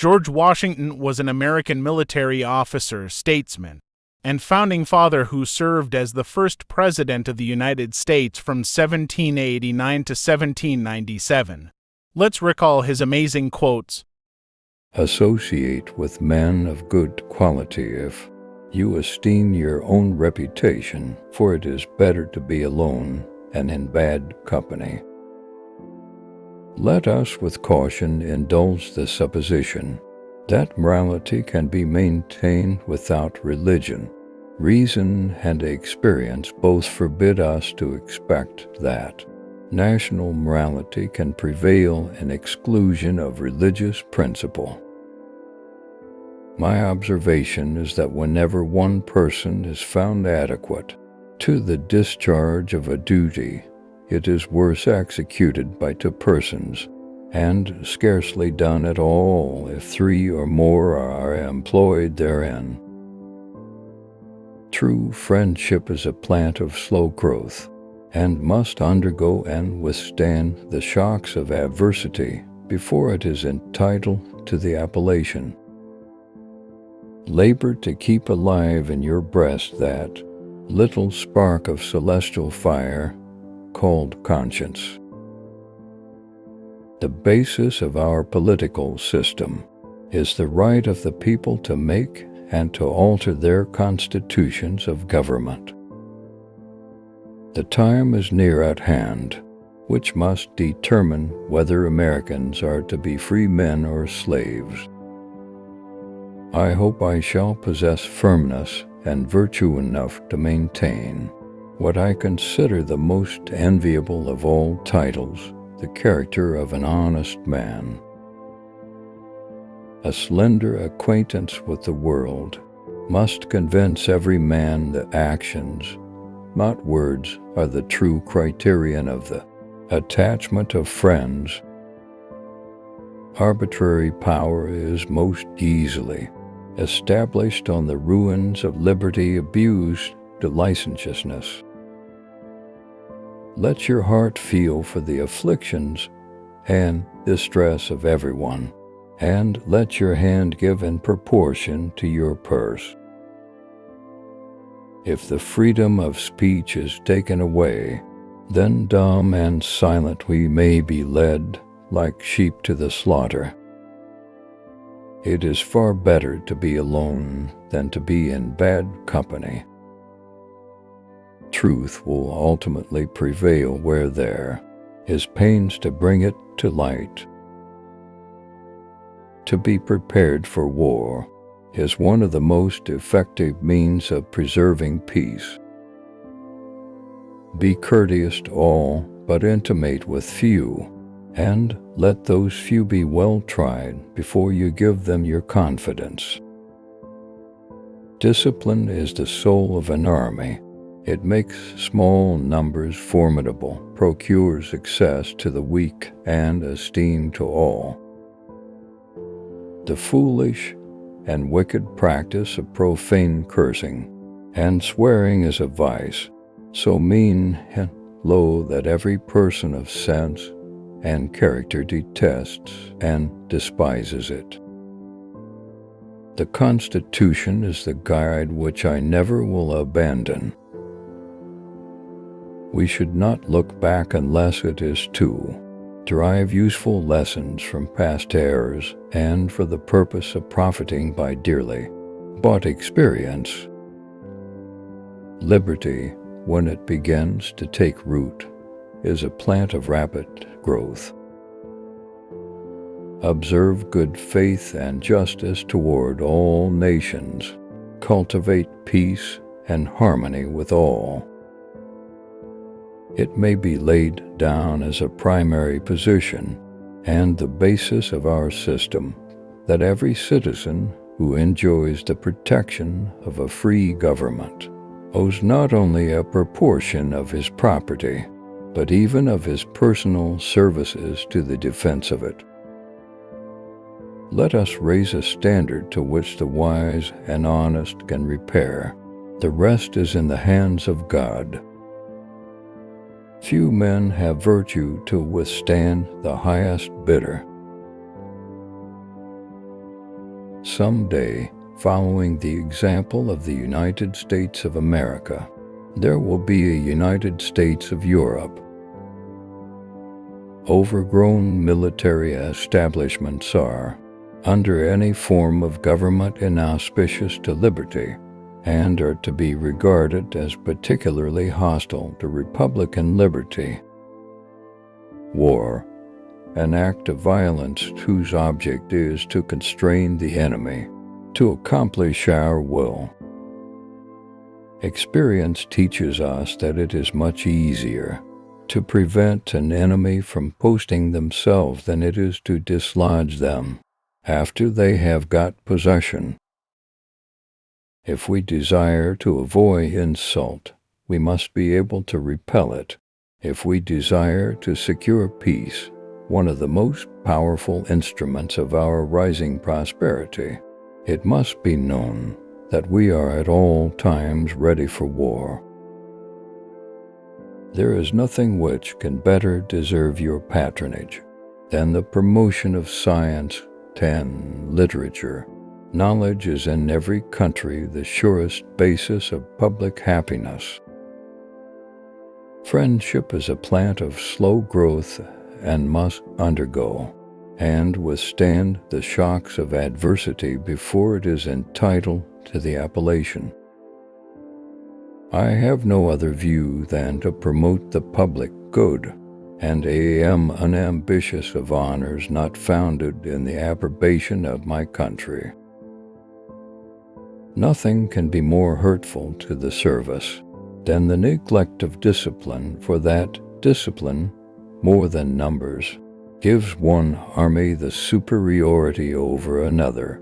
George Washington was an American military officer, statesman, and founding father who served as the first president of the United States from 1789 to 1797. Let's recall his amazing quotes. Associate with men of good quality if you esteem your own reputation, for it is better to be alone and in bad company. Let us with caution indulge the supposition that morality can be maintained without religion. Reason and experience both forbid us to expect that national morality can prevail in exclusion of religious principle. My observation is that whenever one person is found adequate to the discharge of a duty, it is worse executed by two persons, and scarcely done at all if three or more are employed therein. True friendship is a plant of slow growth, and must undergo and withstand the shocks of adversity before it is entitled to the appellation. Labor to keep alive in your breast that little spark of celestial fire called conscience. The basis of our political system is the right of the people to make and to alter their constitutions of government. The time is near at hand, which must determine whether Americans are to be free men or slaves. I hope I shall possess firmness and virtue enough to maintain what I consider the most enviable of all titles, the character of an honest man. A slender acquaintance with the world must convince every man that actions, not words, are the true criterion of the attachment of friends. Arbitrary power is most easily established on the ruins of liberty abused to licentiousness. Let your heart feel for the afflictions and distress of everyone, and let your hand give in proportion to your purse. If the freedom of speech is taken away, then dumb and silent we may be led like sheep to the slaughter. It is far better to be alone than to be in bad company. Truth will ultimately prevail where there is pains to bring it to light. To be prepared for war is one of the most effective means of preserving peace. Be courteous to all, but intimate with few, and let those few be well tried before you give them your confidence. Discipline is the soul of an army. It makes small numbers formidable, procures success to the weak, and esteem to all. The foolish and wicked practice of profane cursing and swearing is a vice, so mean and low that every person of sense and character detests and despises it. The Constitution is the guide which I never will abandon. We should not look back unless it is to derive useful lessons from past errors and for the purpose of profiting by dearly bought experience. Liberty, when it begins to take root, is a plant of rapid growth. Observe good faith and justice toward all nations. Cultivate peace and harmony with all. It may be laid down as a primary position and the basis of our system that every citizen who enjoys the protection of a free government owes not only a proportion of his property, but even of his personal services to the defense of it. Let us raise a standard to which the wise and honest can repair. The rest is in the hands of God. Few men have virtue to withstand the highest bidder. Someday, following the example of the United States of America, there will be a United States of Europe. Overgrown military establishments are, under any form of government, inauspicious to liberty, and are to be regarded as particularly hostile to republican liberty. War, an act of violence whose object is to constrain the enemy to accomplish our will. Experience teaches us that it is much easier to prevent an enemy from posting themselves than it is to dislodge them after they have got possession. If we desire to avoid insult, we must be able to repel it. If we desire to secure peace, one of the most powerful instruments of our rising prosperity, it must be known that we are at all times ready for war. There is nothing which can better deserve your patronage than the promotion of science and literature. Knowledge is in every country the surest basis of public happiness. Friendship is a plant of slow growth and must undergo and withstand the shocks of adversity before it is entitled to the appellation. I have no other view than to promote the public good, and I am unambitious of honors not founded in the approbation of my country. Nothing can be more hurtful to the service than the neglect of discipline, for that discipline, more than numbers, gives one army the superiority over another.